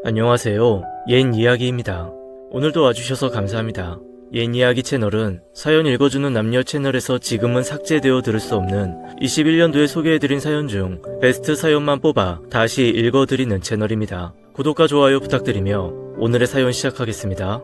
안녕하세요. 옛 이야기입니다. 오늘도 와주셔서 감사합니다. 옛 이야기 채널은 사연 읽어주는 남녀 채널에서 지금은 삭제되어 들을 수 없는 21년도에 소개해드린 사연 중 베스트 사연만 뽑아 다시 읽어드리는 채널입니다. 구독과 좋아요 부탁드리며 오늘의 사연 시작하겠습니다.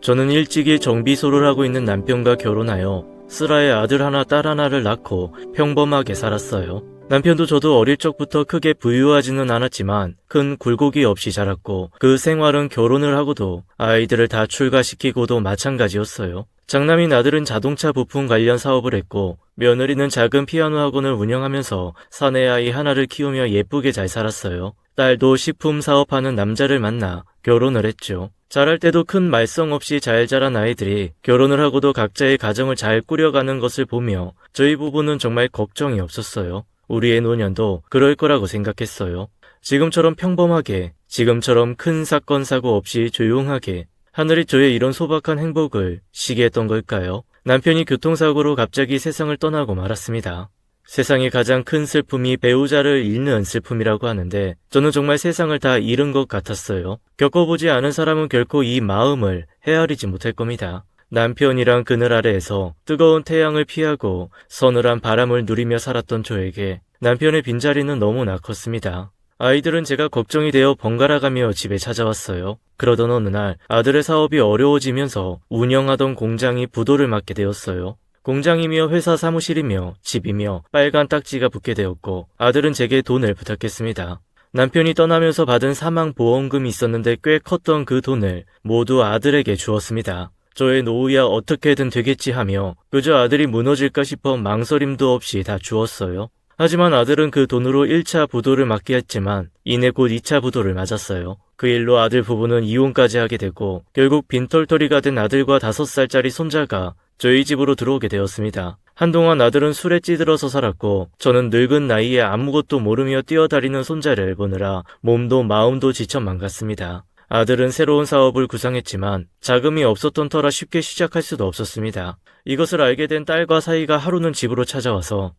저는 일찍이 정비소를 하고 있는 남편과 결혼하여 슬아의 아들 하나 딸 하나를 낳고 평범하게 살았어요. 남편도 저도 어릴 적부터 크게 부유하지는 않았지만 큰 굴곡이 없이 자랐고 그 생활은 결혼을 하고도 아이들을 다 출가시키고도 마찬가지였어요. 장남인 아들은 자동차 부품 관련 사업을 했고 며느리는 작은 피아노 학원을 운영하면서 사내 아이 하나를 키우며 예쁘게 잘 살았어요. 딸도 식품 사업하는 남자를 만나 결혼을 했죠. 자랄 때도 큰 말썽 없이 잘 자란 아이들이 결혼을 하고도 각자의 가정을 잘 꾸려가는 것을 보며 저희 부부는 정말 걱정이 없었어요. 우리의 노년도 그럴 거라고 생각했어요. 지금처럼 평범하게, 지금처럼 큰 사건 사고 없이 조용하게 하늘이 저의 이런 소박한 행복을 시게 했던 걸까요? 남편이 교통사고로 갑자기 세상을 떠나고 말았습니다. 세상의 가장 큰 슬픔이 배우자를 잃는 슬픔이라고 하는데 저는 정말 세상을 다 잃은 것 같았어요. 겪어보지 않은 사람은 결코 이 마음을 헤아리지 못할 겁니다. 남편이랑 그늘 아래에서 뜨거운 태양을 피하고 서늘한 바람을 누리며 살았던 저에게 남편의 빈자리는 너무나 컸습니다. 아이들은 제가 걱정이 되어 번갈아가며 집에 찾아왔어요. 그러던 어느 날 아들의 사업이 어려워지면서 운영하던 공장이 부도를 맞게 되었어요. 공장이며 회사 사무실이며 집이며 빨간 딱지가 붙게 되었고 아들은 제게 돈을 부탁했습니다. 남편이 떠나면서 받은 사망보험금이 있었는데 꽤 컸던 그 돈을 모두 아들에게 주었습니다. 저의 노후야 어떻게든 되겠지 하며 그저 아들이 무너질까 싶어 망설임도 없이 다 주었어요. 하지만 아들은 그 돈으로 1차 부도를 맞게 했지만 이내 곧 2차 부도를 맞았어요. 그 일로 아들 부부는 이혼까지 하게 되고 결국 빈털터리가 된 아들과 5살짜리 손자가 저희 집으로 들어오게 되었습니다. 한동안 아들은 술에 찌들어서 살았고 저는 늙은 나이에 아무것도 모르며 뛰어다니는 손자를 보느라 몸도 마음도 지쳐 망갔습니다. 아들은 새로운 사업을 구상했지만 자금이 없었던 터라 쉽게 시작할 수도 없었습니다. 이것을 알게 된 딸과 사이가 하루는 집으로 찾아와서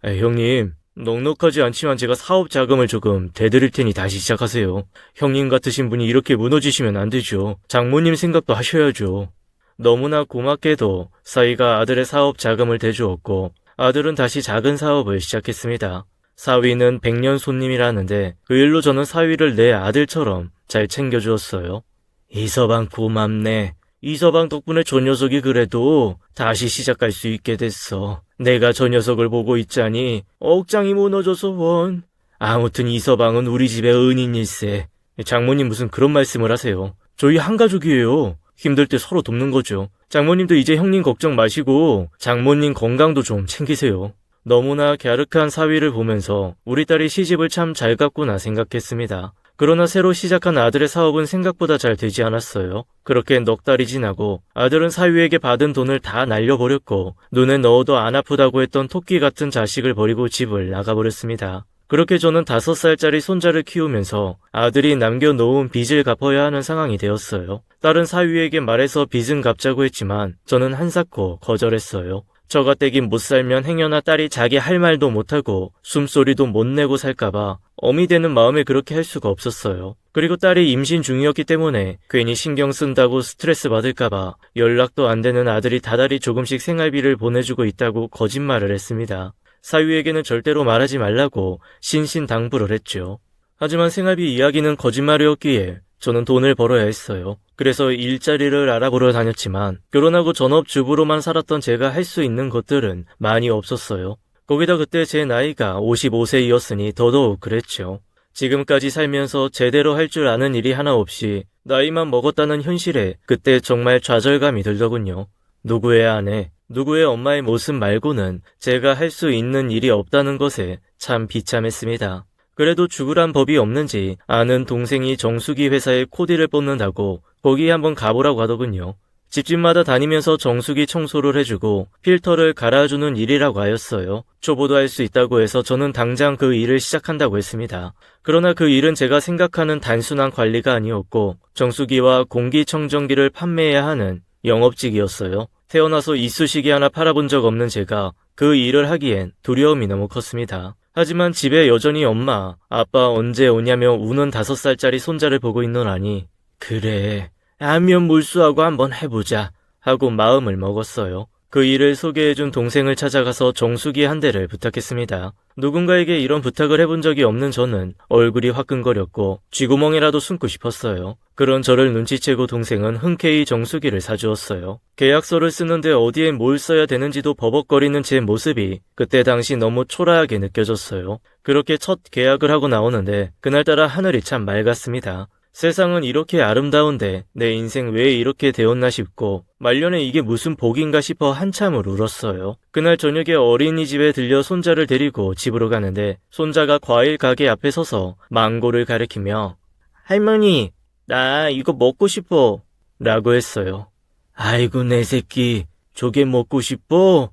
형님, 넉넉하지 않지만 제가 사업 자금을 조금 대드릴 테니 다시 시작하세요. 형님 같으신 분이 이렇게 무너지시면 안 되죠. 장모님 생각도 하셔야죠. 너무나 고맙게도 사위가 아들의 사업 자금을 대주었고 아들은 다시 작은 사업을 시작했습니다. 사위는 100년 손님이라는데 그 일로 저는 사위를 내 아들처럼 잘 챙겨주었어요. 이서방 고맙네. 이서방 덕분에 저 녀석이 그래도 다시 시작할 수 있게 됐어. 내가 저 녀석을 보고 있자니 억장이 무너져서 원. 아무튼 이서방은 우리 집의 은인일세. 장모님 무슨 그런 말씀을 하세요. 저희 한 가족이에요. 힘들 때 서로 돕는 거죠. 장모님도 이제 형님 걱정 마시고 장모님 건강도 좀 챙기세요. 너무나 갸륵한 사위를 보면서 우리 딸이 시집을 참 잘 갔구나 생각했습니다. 그러나 새로 시작한 아들의 사업은 생각보다 잘 되지 않았어요. 그렇게 넉 달이 지나고 아들은 사위에게 받은 돈을 다 날려버렸고 눈에 넣어도 안 아프다고 했던 토끼 같은 자식을 버리고 집을 나가버렸습니다. 그렇게 저는 5살짜리 손자를 키우면서 아들이 남겨놓은 빚을 갚아야 하는 상황이 되었어요. 딸은 사위에게 말해서 빚은 갚자고 했지만 저는 한사코 거절했어요. 저가떼긴 못 살면 행여나 딸이 자기 할 말도 못하고 숨소리도 못 내고 살까봐 어미 되는 마음에 그렇게 할 수가 없었어요. 그리고 딸이 임신 중이었기 때문에 괜히 신경 쓴다고 스트레스 받을까봐 연락도 안 되는 아들이 다달이 조금씩 생활비를 보내주고 있다고 거짓말을 했습니다. 사위에게는 절대로 말하지 말라고 신신당부를 했죠. 하지만 생활비 이야기는 거짓말이었기에 저는 돈을 벌어야 했어요. 그래서 일자리를 알아보러 다녔지만 결혼하고 전업주부로만 살았던 제가 할 수 있는 것들은 많이 없었어요. 거기다 그때 제 나이가 55세이었으니 더더욱 그랬죠. 지금까지 살면서 제대로 할 줄 아는 일이 하나 없이 나이만 먹었다는 현실에 그때 정말 좌절감이 들더군요. 누구의 아내, 누구의 엄마의 모습 말고는 제가 할 수 있는 일이 없다는 것에 참 비참했습니다. 그래도 죽으란 법이 없는지 아는 동생이 정수기 회사에 코디를 뽑는다고 거기 한번 가보라고 하더군요. 집집마다 다니면서 정수기 청소를 해주고 필터를 갈아주는 일이라고 하였어요. 초보도 할 수 있다고 해서 저는 당장 그 일을 시작한다고 했습니다. 그러나 그 일은 제가 생각하는 단순한 관리가 아니었고 정수기와 공기청정기를 판매해야 하는 영업직이었어요. 태어나서 이쑤시개 하나 팔아본 적 없는 제가 그 일을 하기엔 두려움이 너무 컸습니다. 하지만 집에 여전히 엄마, 아빠 언제 오냐며 우는 5살짜리 손자를 보고 있노라니 그래, 안면 몰수하고 한번 해보자 하고 마음을 먹었어요. 그 일을 소개해준 동생을 찾아가서 정수기 한 대를 부탁했습니다. 누군가에게 이런 부탁을 해본 적이 없는 저는 얼굴이 화끈거렸고 쥐구멍이라도 숨고 싶었어요. 그런 저를 눈치채고 동생은 흔쾌히 정수기를 사주었어요. 계약서를 쓰는데 어디에 뭘 써야 되는지도 버벅거리는 제 모습이 그때 당시 너무 초라하게 느껴졌어요. 그렇게 첫 계약을 하고 나오는데 그날따라 하늘이 참 맑았습니다. 세상은 이렇게 아름다운데 내 인생 왜 이렇게 되었나 싶고 말년에 이게 무슨 복인가 싶어 한참을 울었어요. 그날 저녁에 어린이집에 들려 손자를 데리고 집으로 가는데 손자가 과일 가게 앞에 서서 망고를 가리키며 할머니, 나 이거 먹고 싶어 라고 했어요. 아이고 내 새끼, 저게 먹고 싶어?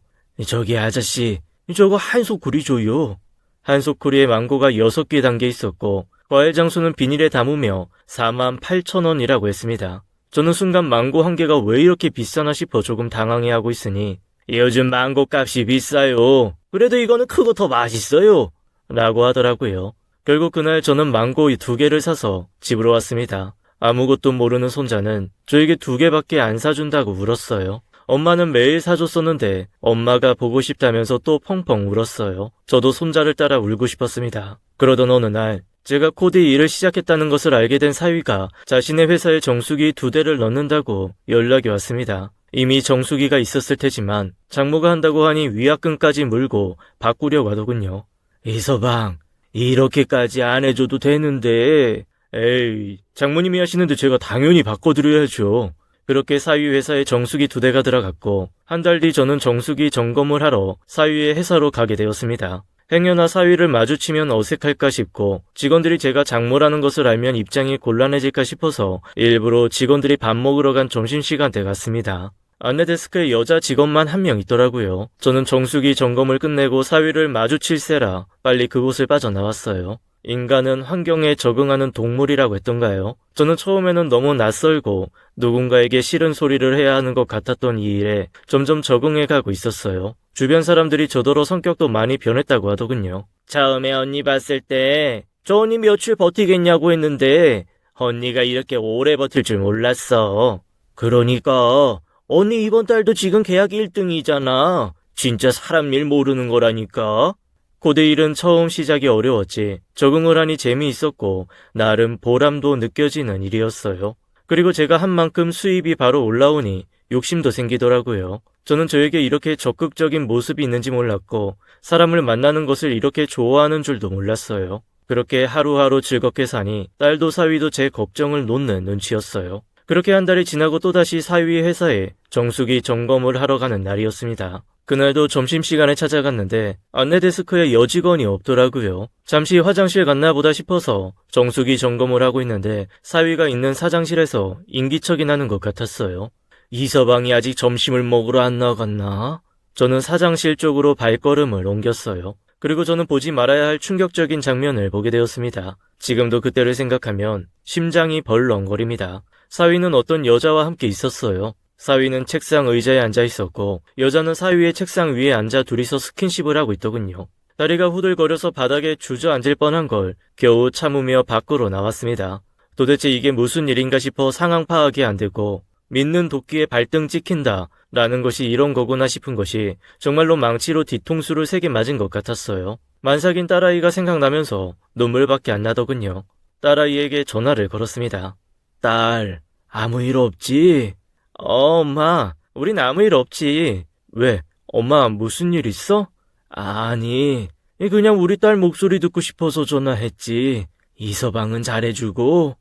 저기 아저씨, 저거 한 소쿠리 줘요. 한 소쿠리에 망고가 6개 담겨 있었고 과일 장수는 비닐에 담으며 48,000원이라고 했습니다. 저는 순간 망고 한 개가 왜 이렇게 비싸나 싶어 조금 당황해하고 있으니 요즘 망고 값이 비싸요. 그래도 이거는 크고 더 맛있어요. 라고 하더라고요. 결국 그날 저는 망고 2개를 사서 집으로 왔습니다. 아무것도 모르는 손자는 저에게 2개밖에 안 사준다고 울었어요. 엄마는 매일 사줬었는데 엄마가 보고 싶다면서 또 펑펑 울었어요. 저도 손자를 따라 울고 싶었습니다. 그러던 어느 날 제가 코디 일을 시작했다는 것을 알게 된 사위가 자신의 회사에 정수기 2대를 넣는다고 연락이 왔습니다. 이미 정수기가 있었을 테지만 장모가 한다고 하니 위약금까지 물고 바꾸려고 하더군요. 이서방, 이렇게까지 안 해줘도 되는데. 에이, 장모님이 하시는데 제가 당연히 바꿔드려야죠. 그렇게 사위 회사에 정수기 2대가 들어갔고 한 달 뒤 저는 정수기 점검을 하러 사위의 회사로 가게 되었습니다. 행여나 사위를 마주치면 어색할까 싶고 직원들이 제가 장모라는 것을 알면 입장이 곤란해질까 싶어서 일부러 직원들이 밥 먹으러 간 점심시간대 갔습니다. 안내 데스크에 여자 직원만 1명 있더라고요. 저는 정수기 점검을 끝내고 사위를 마주칠세라 빨리 그곳을 빠져나왔어요. 인간은 환경에 적응하는 동물이라고 했던가요? 저는 처음에는 너무 낯설고 누군가에게 싫은 소리를 해야 하는 것 같았던 이 일에 점점 적응해가고 있었어요. 주변 사람들이 저더러 성격도 많이 변했다고 하더군요. 처음에 언니 봤을 때 저 언니 며칠 버티겠냐고 했는데 언니가 이렇게 오래 버틸 줄 몰랐어. 그러니까 언니 이번 달도 지금 계약 1등이잖아. 진짜 사람 일 모르는 거라니까. 고대 일은 처음 시작이 어려웠지 적응을 하니 재미있었고 나름 보람도 느껴지는 일이었어요. 그리고 제가 한 만큼 수입이 바로 올라오니 욕심도 생기더라고요. 저는 저에게 이렇게 적극적인 모습이 있는지 몰랐고 사람을 만나는 것을 이렇게 좋아하는 줄도 몰랐어요. 그렇게 하루하루 즐겁게 사니 딸도 사위도 제 걱정을 놓는 눈치였어요. 그렇게 한 달이 지나고 또다시 사위 회사에 정수기 점검을 하러 가는 날이었습니다. 그날도 점심시간에 찾아갔는데 안내 데스크에 여직원이 없더라고요. 잠시 화장실 갔나 보다 싶어서 정수기 점검을 하고 있는데 사위가 있는 사장실에서 인기척이 나는 것 같았어요. 이서방이 아직 점심을 먹으러 안 나갔나? 저는 사장실 쪽으로 발걸음을 옮겼어요. 그리고 저는 보지 말아야 할 충격적인 장면을 보게 되었습니다. 지금도 그때를 생각하면 심장이 벌렁거립니다. 사위는 어떤 여자와 함께 있었어요. 사위는 책상 의자에 앉아 있었고 여자는 사위의 책상 위에 앉아 둘이서 스킨십을 하고 있더군요. 다리가 후들거려서 바닥에 주저앉을 뻔한 걸 겨우 참으며 밖으로 나왔습니다. 도대체 이게 무슨 일인가 싶어 상황 파악이 안 되고 믿는 도끼에 발등 찍힌다 라는 것이 이런 거구나 싶은 것이 정말로 망치로 뒤통수를 3개 맞은 것 같았어요. 만삭인 딸아이가 생각나면서 눈물밖에 안 나더군요. 딸아이에게 전화를 걸었습니다. 딸, 아무 일 없지? 엄마, 우린 아무 일 없지. 왜? 엄마 무슨 일 있어? 아니, 그냥 우리 딸 목소리 듣고 싶어서 전화했지. 이서방은 잘해주고.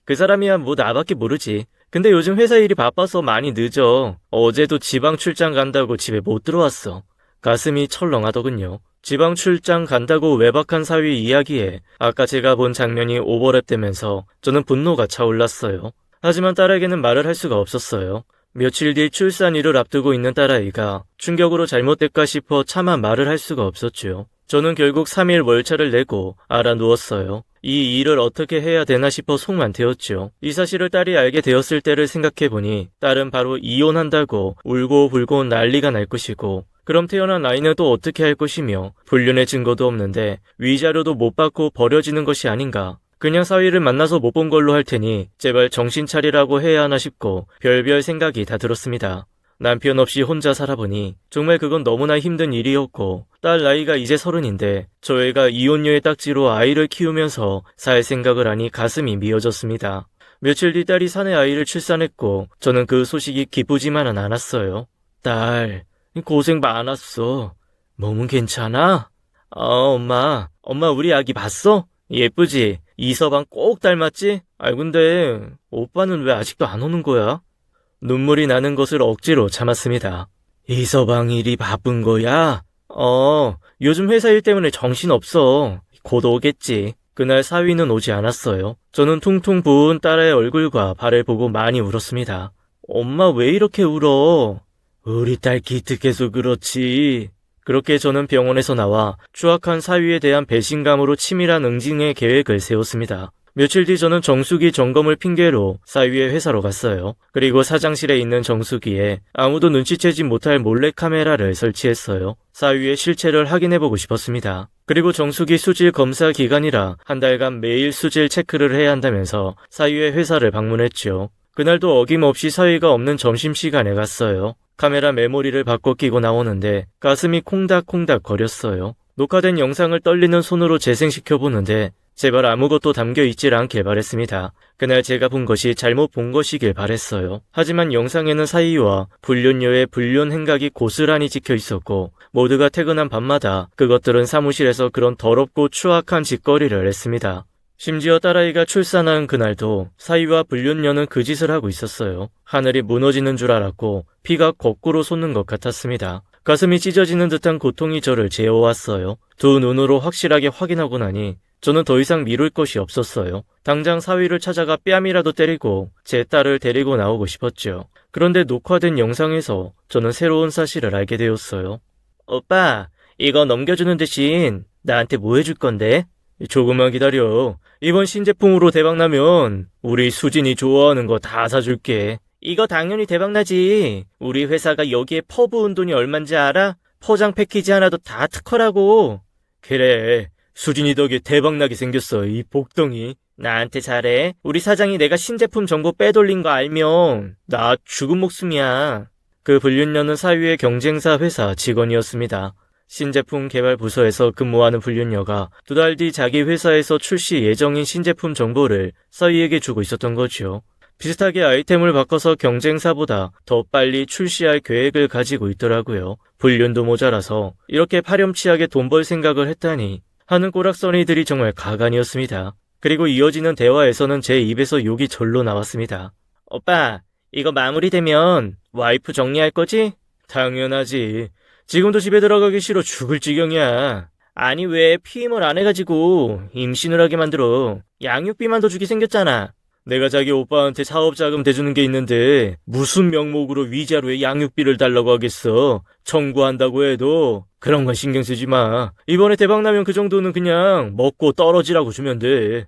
그 사람이야 뭐 나밖에 모르지. 근데 요즘 회사 일이 바빠서 많이 늦어. 어제도 지방 출장 간다고 집에 못 들어왔어. 가슴이 철렁하더군요. 지방 출장 간다고 외박한 사위 이야기에 아까 제가 본 장면이 오버랩되면서 저는 분노가 차올랐어요. 하지만 딸에게는 말을 할 수가 없었어요. 며칠 뒤 출산일을 앞두고 있는 딸아이가 충격으로 잘못될까 싶어 차마 말을 할 수가 없었죠. 저는 결국 3일 월차를 내고 알아누웠어요. 이 일을 어떻게 해야 되나 싶어 속만 태웠죠. 이 사실을 딸이 알게 되었을 때를 생각해보니 딸은 바로 이혼한다고 울고 불고 난리가 날 것이고 그럼 태어난 아이는 또 어떻게 할 것이며 불륜의 증거도 없는데 위자료도 못 받고 버려지는 것이 아닌가. 그냥 사위를 만나서 못 본 걸로 할 테니 제발 정신 차리라고 해야 하나 싶고 별별 생각이 다 들었습니다. 남편 없이 혼자 살아보니 정말 그건 너무나 힘든 일이었고 딸 나이가 이제 30인데 저 애가 이혼녀의 딱지로 아이를 키우면서 살 생각을 하니 가슴이 미어졌습니다. 며칠 뒤 딸이 사내 아이를 출산했고 저는 그 소식이 기쁘지만은 않았어요. 딸, 고생 많았어. 몸은 괜찮아? 엄마 우리 아기 봤어? 예쁘지? 이서방 꼭 닮았지? 근데 오빠는 왜 아직도 안 오는 거야? 눈물이 나는 것을 억지로 참았습니다. 이서방 일이 바쁜 거야? 요즘 회사 일 때문에 정신없어. 곧 오겠지. 그날 사위는 오지 않았어요. 저는 퉁퉁 부은 딸의 얼굴과 발을 보고 많이 울었습니다. 엄마 왜 이렇게 울어? 우리 딸 기특해서 그렇지. 그렇게 저는 병원에서 나와 추악한 사위에 대한 배신감으로 치밀한 응징의 계획을 세웠습니다. 며칠 뒤 저는 정수기 점검을 핑계로 사위의 회사로 갔어요. 그리고 사장실에 있는 정수기에 아무도 눈치채지 못할 몰래카메라를 설치했어요. 사위의 실체를 확인해보고 싶었습니다. 그리고 정수기 수질 검사 기간이라 한 달간 매일 수질 체크를 해야 한다면서 사위의 회사를 방문했죠. 그날도 어김없이 사위가 없는 점심시간에 갔어요. 카메라 메모리를 바꿔 끼고 나오는데 가슴이 콩닥콩닥 거렸어요. 녹화된 영상을 떨리는 손으로 재생시켜보는데 제발 아무것도 담겨있질 않길 바랬습니다. 그날 제가 본 것이 잘못 본 것이길 바랬어요. 하지만 영상에는 사위와 불륜녀의 불륜 행각이 고스란히 찍혀있었고 모두가 퇴근한 밤마다 그것들은 사무실에서 그런 더럽고 추악한 짓거리를 했습니다. 심지어 딸아이가 출산한 그날도 사위와 불륜녀는 그 짓을 하고 있었어요. 하늘이 무너지는 줄 알았고 피가 거꾸로 솟는 것 같았습니다. 가슴이 찢어지는 듯한 고통이 저를 재워왔어요. 두 눈으로 확실하게 확인하고 나니 저는 더 이상 미룰 것이 없었어요. 당장 사위를 찾아가 뺨이라도 때리고 제 딸을 데리고 나오고 싶었죠. 그런데 녹화된 영상에서 저는 새로운 사실을 알게 되었어요. 오빠, 이거 넘겨주는 대신 나한테 뭐 해줄 건데? 조금만 기다려. 이번 신제품으로 대박나면 우리 수진이 좋아하는 거 다 사줄게. 이거 당연히 대박나지. 우리 회사가 여기에 퍼 부은 돈이 얼만지 알아? 포장 패키지 하나도 다 특허라고. 그래, 수진이 덕에 대박나게 생겼어, 이 복덩이. 나한테 잘해. 우리 사장이 내가 신제품 정보 빼돌린 거 알면 나 죽은 목숨이야. 그 불륜녀는 사위의 경쟁사 회사 직원이었습니다. 신제품 개발 부서에서 근무하는 불륜녀가 2달 뒤 자기 회사에서 출시 예정인 신제품 정보를 사위에게 주고 있었던 거죠. 비슷하게 아이템을 바꿔서 경쟁사보다 더 빨리 출시할 계획을 가지고 있더라고요. 불륜도 모자라서 이렇게 파렴치하게 돈 벌 생각을 했다니 하는 꼬락서니들이 정말 가관이었습니다. 그리고 이어지는 대화에서는 제 입에서 욕이 절로 나왔습니다. 오빠, 이거 마무리되면 와이프 정리할 거지? 당연하지. 지금도 집에 들어가기 싫어 죽을 지경이야. 아니 왜 피임을 안 해가지고 임신을 하게 만들어. 양육비만 더 주게 생겼잖아. 내가 자기 오빠한테 사업자금 대주는 게 있는데 무슨 명목으로 위자료에 양육비를 달라고 하겠어. 청구한다고 해도 그런 건 신경 쓰지 마. 이번에 대박나면 그 정도는 그냥 먹고 떨어지라고 주면 돼.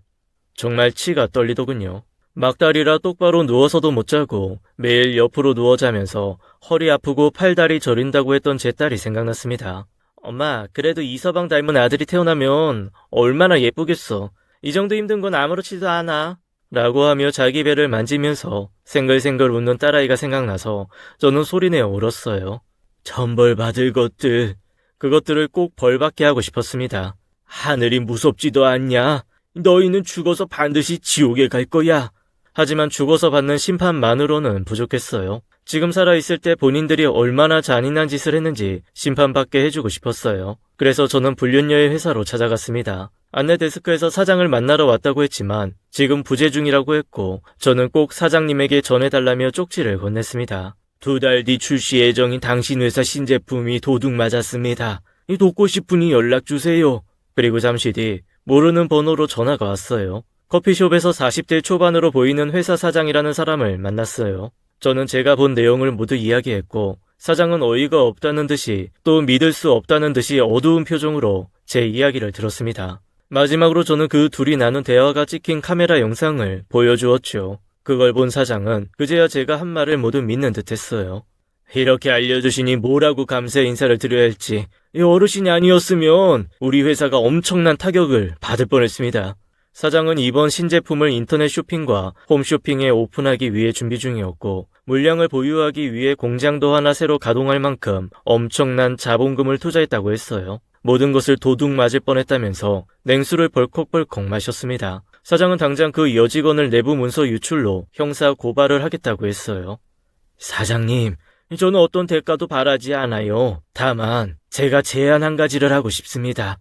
정말 치가 떨리더군요. 막달이라 똑바로 누워서도 못 자고 매일 옆으로 누워 자면서 허리 아프고 팔다리 저린다고 했던 제 딸이 생각났습니다. 엄마, 그래도 이서방 닮은 아들이 태어나면 얼마나 예쁘겠어. 이 정도 힘든 건 아무렇지도 않아. 라고 하며 자기 배를 만지면서 생글생글 웃는 딸아이가 생각나서 저는 소리내어 울었어요. 천벌 받을 것들, 그것들을 꼭 벌받게 하고 싶었습니다. 하늘이 무섭지도 않냐? 너희는 죽어서 반드시 지옥에 갈 거야. 하지만 죽어서 받는 심판만으로는 부족했어요. 지금 살아있을 때 본인들이 얼마나 잔인한 짓을 했는지 심판받게 해주고 싶었어요. 그래서 저는 불륜녀의 회사로 찾아갔습니다. 안내 데스크에서 사장을 만나러 왔다고 했지만 지금 부재 중이라고 했고 저는 꼭 사장님에게 전해달라며 쪽지를 건넸습니다. 2달 뒤 출시 예정인 당신 회사 신제품이 도둑 맞았습니다. 돕고 싶으니 연락주세요. 그리고 잠시 뒤 모르는 번호로 전화가 왔어요. 커피숍에서 40대 초반으로 보이는 회사 사장이라는 사람을 만났어요. 저는 제가 본 내용을 모두 이야기했고 사장은 어이가 없다는 듯이 또 믿을 수 없다는 듯이 어두운 표정으로 제 이야기를 들었습니다. 마지막으로 저는 그 둘이 나눈 대화가 찍힌 카메라 영상을 보여주었죠. 그걸 본 사장은 그제야 제가 한 말을 모두 믿는 듯 했어요. 이렇게 알려주시니 뭐라고 감사의 인사를 드려야 할지. 이 어르신이 아니었으면 우리 회사가 엄청난 타격을 받을 뻔했습니다. 사장은 이번 신제품을 인터넷 쇼핑과 홈쇼핑에 오픈하기 위해 준비 중이었고 물량을 보유하기 위해 공장도 하나 새로 가동할 만큼 엄청난 자본금을 투자했다고 했어요. 모든 것을 도둑 맞을 뻔했다면서 냉수를 벌컥벌컥 마셨습니다. 사장은 당장 그 여직원을 내부 문서 유출로 형사 고발을 하겠다고 했어요. 사장님, 저는 어떤 대가도 바라지 않아요. 다만 제가 제안 한 가지를 하고 싶습니다.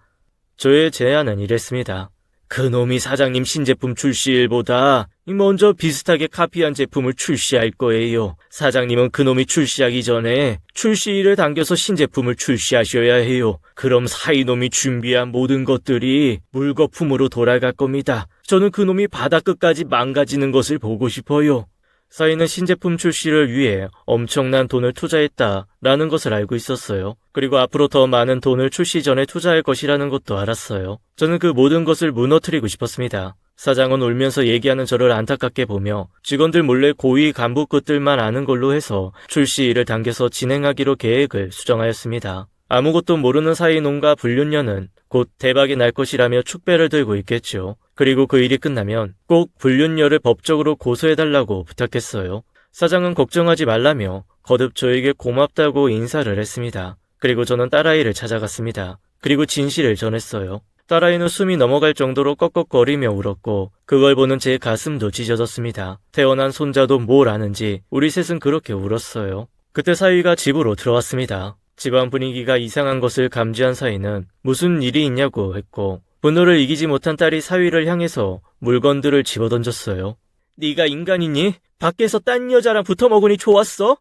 저의 제안은 이랬습니다. 그놈이 사장님 신제품 출시일보다 먼저 비슷하게 카피한 제품을 출시할 거예요. 사장님은 그놈이 출시하기 전에 출시일을 당겨서 신제품을 출시하셔야 해요. 그럼 사이놈이 준비한 모든 것들이 물거품으로 돌아갈 겁니다. 저는 그놈이 바다 끝까지 망가지는 것을 보고 싶어요. 사이는 신제품 출시를 위해 엄청난 돈을 투자했다라는 것을 알고 있었어요. 그리고 앞으로 더 많은 돈을 출시 전에 투자할 것이라는 것도 알았어요. 저는 그 모든 것을 무너뜨리고 싶었습니다. 사장은 울면서 얘기하는 저를 안타깝게 보며 직원들 몰래 고위 간부 끝들만 아는 걸로 해서 출시일을 당겨서 진행하기로 계획을 수정하였습니다. 아무것도 모르는 사이놈과 불륜녀는 곧 대박이 날 것이라며 축배를 들고 있겠죠. 그리고 그 일이 끝나면 꼭 불륜녀를 법적으로 고소해달라고 부탁했어요. 사장은 걱정하지 말라며 거듭 저에게 고맙다고 인사를 했습니다. 그리고 저는 딸아이를 찾아갔습니다. 그리고 진실을 전했어요. 딸아이는 숨이 넘어갈 정도로 꺽꺽거리며 울었고 그걸 보는 제 가슴도 찢어졌습니다. 태어난 손자도 뭘 아는지 우리 셋은 그렇게 울었어요. 그때 사위가 집으로 들어왔습니다. 집안 분위기가 이상한 것을 감지한 사위는 무슨 일이 있냐고 했고 분노를 이기지 못한 딸이 사위를 향해서 물건들을 집어던졌어요. 네가 인간이니? 밖에서 딴 여자랑 붙어먹으니 좋았어?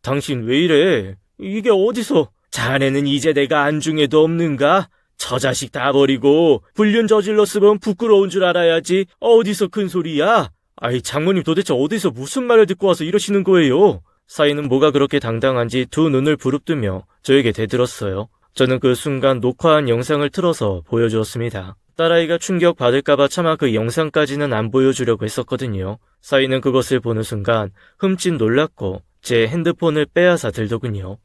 당신 왜 이래? 이게 어디서? 자네는 이제 내가 안중에도 없는가? 저 자식 다 버리고 불륜 저질렀으면 부끄러운 줄 알아야지. 어디서 큰 소리야? 장모님 도대체 어디서 무슨 말을 듣고 와서 이러시는 거예요? 사위는 뭐가 그렇게 당당한지 두 눈을 부릅뜨며 저에게 대들었어요. 저는 그 순간 녹화한 영상을 틀어서 보여주었습니다. 딸아이가 충격받을까봐 차마 그 영상까지는 안 보여주려고 했었거든요. 사위는 그것을 보는 순간 흠칫 놀랐고 제 핸드폰을 빼앗아 들더군요.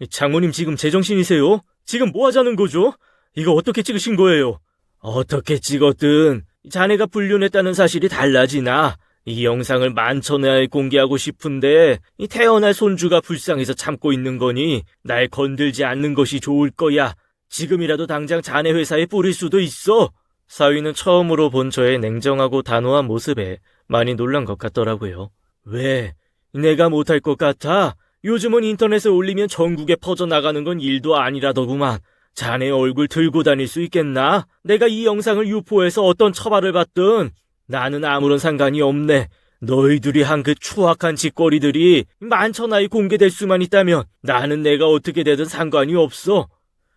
장모님 지금 제정신이세요? 지금 뭐 하자는 거죠? 이거 어떻게 찍으신 거예요? 어떻게 찍었든 자네가 불륜했다는 사실이 달라지나? 이 영상을 만천하에 공개하고 싶은데 이 태어날 손주가 불쌍해서 참고 있는 거니 날 건들지 않는 것이 좋을 거야. 지금이라도 당장 자네 회사에 뿌릴 수도 있어. 사위는 처음으로 본 저의 냉정하고 단호한 모습에 많이 놀란 것 같더라고요. 왜? 내가 못할 것 같아? 요즘은 인터넷에 올리면 전국에 퍼져나가는 건 일도 아니라더구만. 자네 얼굴 들고 다닐 수 있겠나? 내가 이 영상을 유포해서 어떤 처벌을 받든 나는 아무런 상관이 없네. 너희들이 한 그 추악한 짓거리들이 만천하에 공개될 수만 있다면 나는 내가 어떻게 되든 상관이 없어.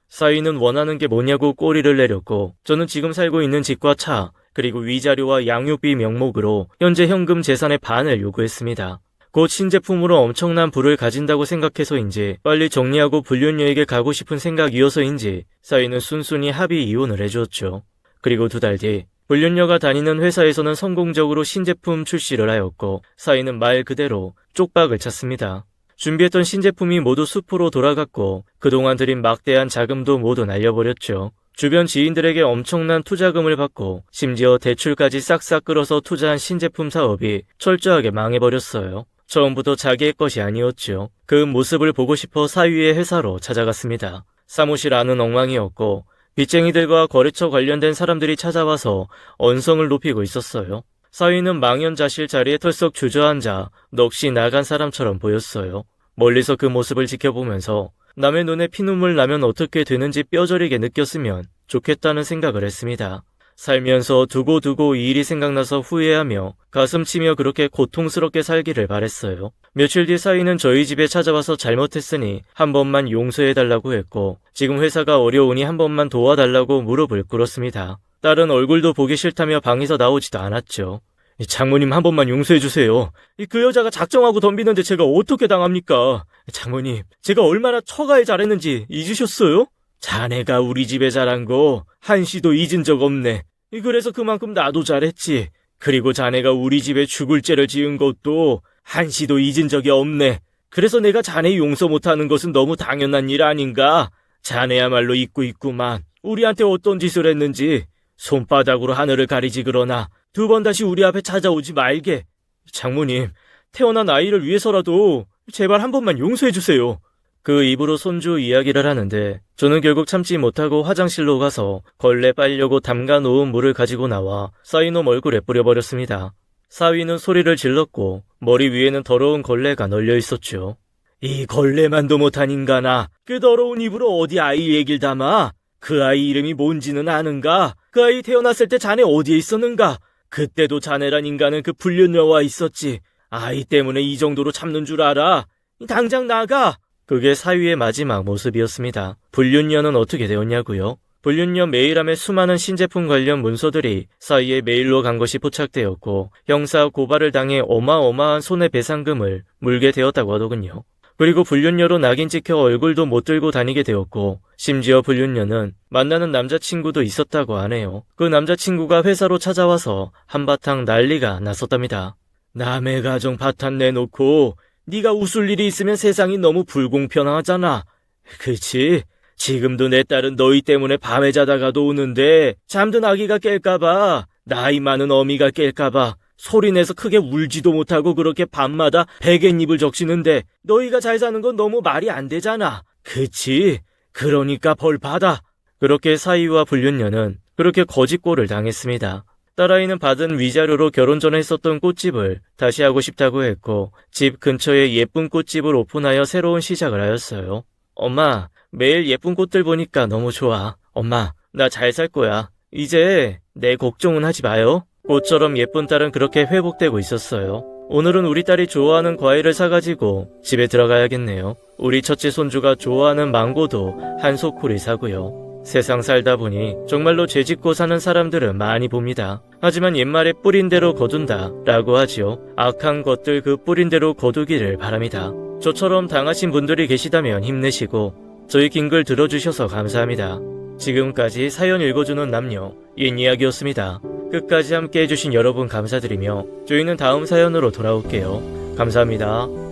사위는 원하는 게 뭐냐고 꼬리를 내렸고 저는 지금 살고 있는 집과 차 그리고 위자료와 양육비 명목으로 현재 현금 재산의 반을 요구했습니다. 곧 신제품으로 엄청난 부를 가진다고 생각해서인지 빨리 정리하고 불륜녀에게 가고 싶은 생각이어서인지 사위는 순순히 합의 이혼을 해주었죠. 그리고 2달 뒤 불륜녀가 다니는 회사에서는 성공적으로 신제품 출시를 하였고 사위는 말 그대로 쪽박을 찼습니다. 준비했던 신제품이 모두 수포로 돌아갔고 그동안 들인 막대한 자금도 모두 날려버렸죠. 주변 지인들에게 엄청난 투자금을 받고 심지어 대출까지 싹싹 끌어서 투자한 신제품 사업이 철저하게 망해버렸어요. 처음부터 자기의 것이 아니었죠. 그 모습을 보고 싶어 사위의 회사로 찾아갔습니다. 사무실 안은 엉망이었고 빚쟁이들과 거래처 관련된 사람들이 찾아와서 언성을 높이고 있었어요. 사위는 망연자실 자리에 털썩 주저앉아 넋이 나간 사람처럼 보였어요. 멀리서 그 모습을 지켜보면서 남의 눈에 피눈물 나면 어떻게 되는지 뼈저리게 느꼈으면 좋겠다는 생각을 했습니다. 살면서 두고두고 이 일이 생각나서 후회하며 가슴치며 그렇게 고통스럽게 살기를 바랬어요. 며칠 뒤 사위는 저희 집에 찾아와서 잘못했으니 한 번만 용서해달라고 했고 지금 회사가 어려우니 한 번만 도와달라고 무릎을 꿇었습니다. 딸은 얼굴도 보기 싫다며 방에서 나오지도 않았죠. 장모님 한 번만 용서해주세요. 그 여자가 작정하고 덤비는데 제가 어떻게 당합니까? 장모님, 제가 얼마나 처가에 잘했는지 잊으셨어요? 자네가 우리 집에 잘한 거 한시도 잊은 적 없네. 그래서 그만큼 나도 잘했지. 그리고 자네가 우리 집에 죽을 죄를 지은 것도 한시도 잊은 적이 없네. 그래서 내가 자네 용서 못하는 것은 너무 당연한 일 아닌가? 자네야말로 잊고 있구만. 우리한테 어떤 짓을 했는지. 손바닥으로 하늘을 가리지 그러나 2번 다시 우리 앞에 찾아오지 말게. 장모님, 태어난 아이를 위해서라도 제발 한 번만 용서해 주세요. 그 입으로 손주 이야기를 하는데 저는 결국 참지 못하고 화장실로 가서 걸레 빨려고 담가 놓은 물을 가지고 나와 사위놈 얼굴에 뿌려버렸습니다. 사위는 소리를 질렀고 머리 위에는 더러운 걸레가 널려 있었죠. 이 걸레만도 못한 인간아, 그 더러운 입으로 어디 아이 얘길 담아? 그 아이 이름이 뭔지는 아는가? 그 아이 태어났을 때 자네 어디에 있었는가? 그때도 자네란 인간은 그 불륜녀와 있었지. 아이 때문에 이 정도로 참는 줄 알아? 당장 나가! 그게 사위의 마지막 모습이었습니다. 불륜녀는 어떻게 되었냐고요? 불륜녀 메일함에 수많은 신제품 관련 문서들이 사위의 메일로 간 것이 포착되었고 형사 고발을 당해 어마어마한 손해배상금을 물게 되었다고 하더군요. 그리고 불륜녀로 낙인 찍혀 얼굴도 못 들고 다니게 되었고 심지어 불륜녀는 만나는 남자친구도 있었다고 하네요. 그 남자친구가 회사로 찾아와서 한바탕 난리가 났었답니다. 남의 가정 파탄 내놓고 네가 웃을 일이 있으면 세상이 너무 불공평하잖아. 그치? 지금도 내 딸은 너희 때문에 밤에 자다가도 우는데 잠든 아기가 깰까봐, 나이 많은 어미가 깰까봐 소리내서 크게 울지도 못하고 그렇게 밤마다 베갯잎을 적시는데 너희가 잘 사는 건 너무 말이 안 되잖아. 그치? 그러니까 벌 받아. 그렇게 사위와 불륜녀는 그렇게 거짓골을 당했습니다. 딸아이는 받은 위자료로 결혼 전에 했었던 꽃집을 다시 하고 싶다고 했고 집 근처에 예쁜 꽃집을 오픈하여 새로운 시작을 하였어요. 엄마, 매일 예쁜 꽃들 보니까 너무 좋아. 엄마, 나 잘 살 거야. 이제 내 걱정은 하지 마요. 꽃처럼 예쁜 딸은 그렇게 회복되고 있었어요. 오늘은 우리 딸이 좋아하는 과일을 사가지고 집에 들어가야겠네요. 우리 첫째 손주가 좋아하는 망고도 한 소쿠리 사고요. 세상 살다 보니 정말로 죄짓고 사는 사람들은 많이 봅니다. 하지만 옛말에 뿌린 대로 거둔다 라고 하지요. 악한 것들 그 뿌린 대로 거두기를 바랍니다. 저처럼 당하신 분들이 계시다면 힘내시고 저희 긴 글 들어주셔서 감사합니다. 지금까지 사연 읽어주는 남녀 옛이야기였습니다. 끝까지 함께 해주신 여러분 감사드리며 저희는 다음 사연으로 돌아올게요. 감사합니다.